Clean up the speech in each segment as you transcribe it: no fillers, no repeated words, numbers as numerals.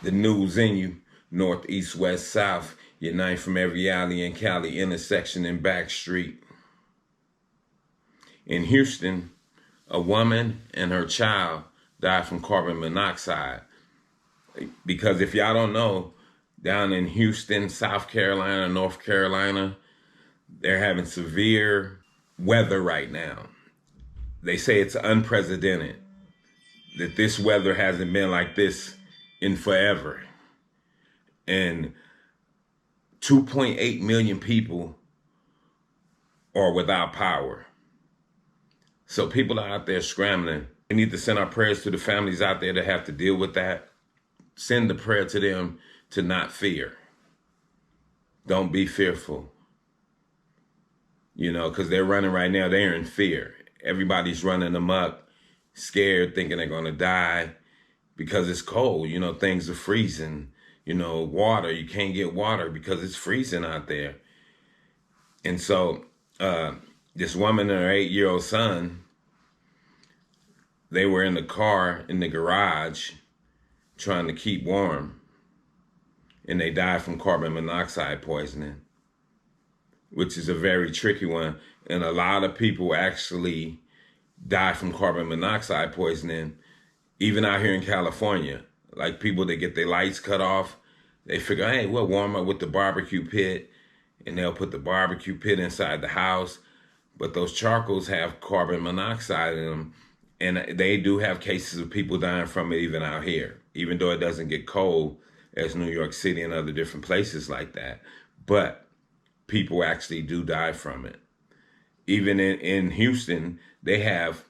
The news in you, north, east, west, south, unite from every alley and Cali, intersection and back street. In Houston, a woman and her child died from carbon monoxide. Because if y'all don't know, down in Houston, South Carolina, North Carolina, they're having severe weather right now. They say it's unprecedented, that this weather hasn't been like this in forever. And 2.8 million people are without power. So people are out there scrambling. We need to send our prayers to the families out there that have to deal with that. Send the prayer to them to not fear. Don't be fearful. You know, because they're running right now, they're in fear. Everybody's running amok, scared, thinking they're going to die because it's cold. You know, things are freezing. You know, water, you can't get water because it's freezing out there. And so this woman and her 8-year-old son, they were in the car in the garage trying to keep warm, and they died from carbon monoxide poisoning, which is a very tricky one. And a lot of people actually die from carbon monoxide poisoning, even out here in California. Like people that get their lights cut off, they figure, hey, we'll warm up with the barbecue pit, and they'll put the barbecue pit inside the house. But those charcoals have carbon monoxide in them, and they do have cases of people dying from it even out here, even though it doesn't get cold as New York City and other different places like that. But people actually do die from it. Even in Houston, they have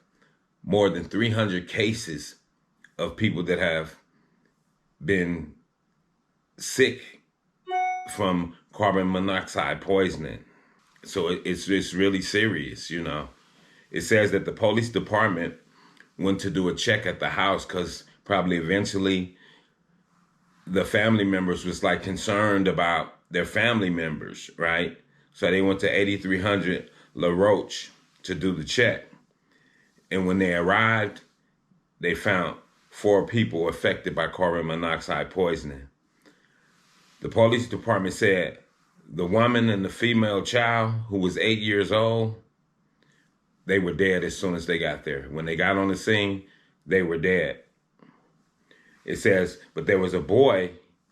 more than 300 cases of people that have been sick from carbon monoxide poisoning. So it's really serious, you know. It says that the police department went to do a check at the house because probably eventually the family members was like concerned about their family members, right? So they went to 8300 La Roche to do the check. And when they arrived, they found 4 people affected by carbon monoxide poisoning. The police department said the woman and the female child, who was 8 years old, they were dead as soon as they got there. When they got on the scene, they were dead. It says, but there was a boy,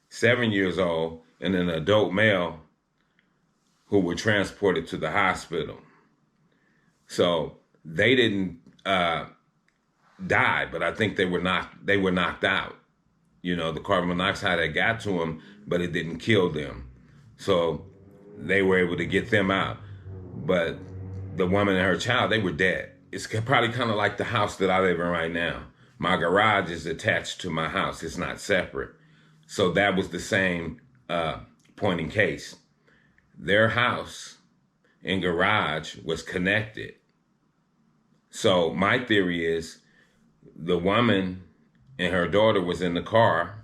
7 years old, and an adult male who were transported to the hospital. So they didn't die, but I think they were knocked out. You know, the carbon monoxide had got to them, but it didn't kill them. So they were able to get them out. But the woman and her child, they were dead. It's probably kind of like the house that I live in right now. My garage is attached to my house. It's not separate. So that was the same point in case. Their house and garage was connected. So my theory is the woman and her daughter was in the car,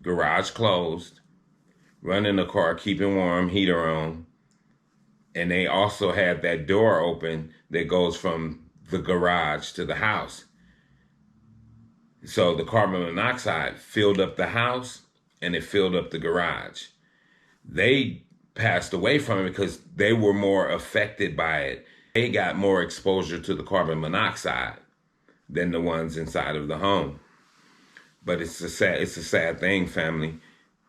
garage closed, running the car, keeping warm, heater on. And they also had that door open that goes from the garage to the house. So the carbon monoxide filled up the house and it filled up the garage. They passed away from it because they were more affected by it. They got more exposure to the carbon monoxide than the ones inside of the home. But it's a sad thing, family.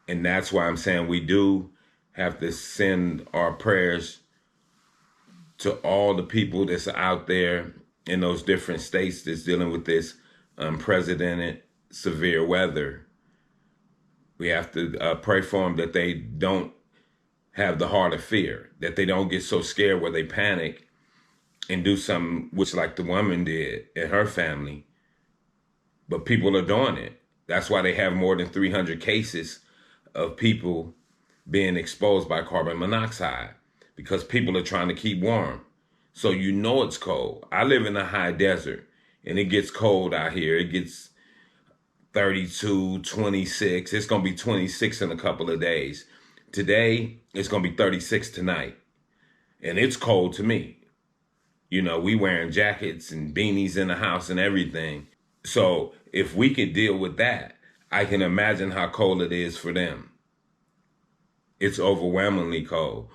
And that's why I'm saying we do have to send our prayers to all the people that's out there in those different states that's dealing with this unprecedented severe weather. We have to pray for them that they don't have the heart of fear, that they don't get so scared where they panic and do something which like the woman did and her family. But people are doing it. That's why they have more than 300 cases of people being exposed by carbon monoxide, because people are trying to keep warm. So you know it's cold. I live in a high desert and it gets cold out here. It gets 32, 26. It's going to be 26 in a couple of days. Today, it's going to be 36 tonight. And it's cold to me. You know, we wearing jackets and beanies in the house and everything. So if we could deal with that, I can imagine how cold it is for them. It's overwhelmingly cold.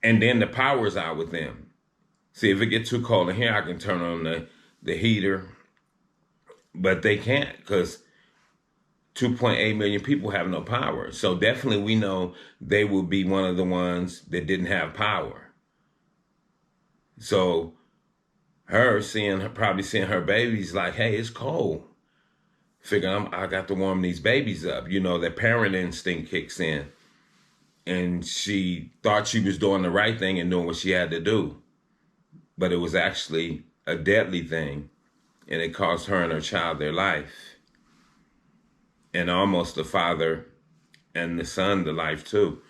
And then the power's out with them. See, if it gets too cold in here, I can turn on the heater. But they can't, because 2.8 million people have no power. So definitely we know they will be one of the ones that didn't have power. So probably seeing her babies like, hey, it's cold. Figure I got to warm these babies up. You know, that parent instinct kicks in. And she thought she was doing the right thing and doing what she had to do. But it was actually a deadly thing. And it cost her and her child their life. And almost the father and the son the life too.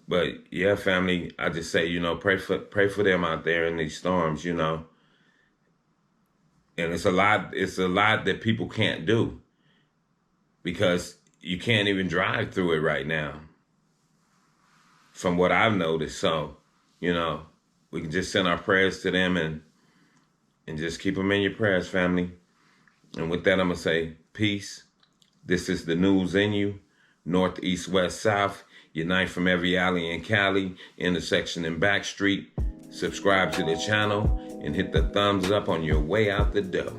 But yeah, family, I just say, you know, pray for them out there in these storms, you know. And it's a lot that people can't do, because you can't even drive through it right now, from what I've noticed. So, you know, we can just send our prayers to them and just keep them in your prayers, family. And with that, I'm going to say peace. This is the news in you. North, east, west, south. Unite from every alley in Cali, intersection in Backstreet. Subscribe to the channel and hit the thumbs up on your way out the door.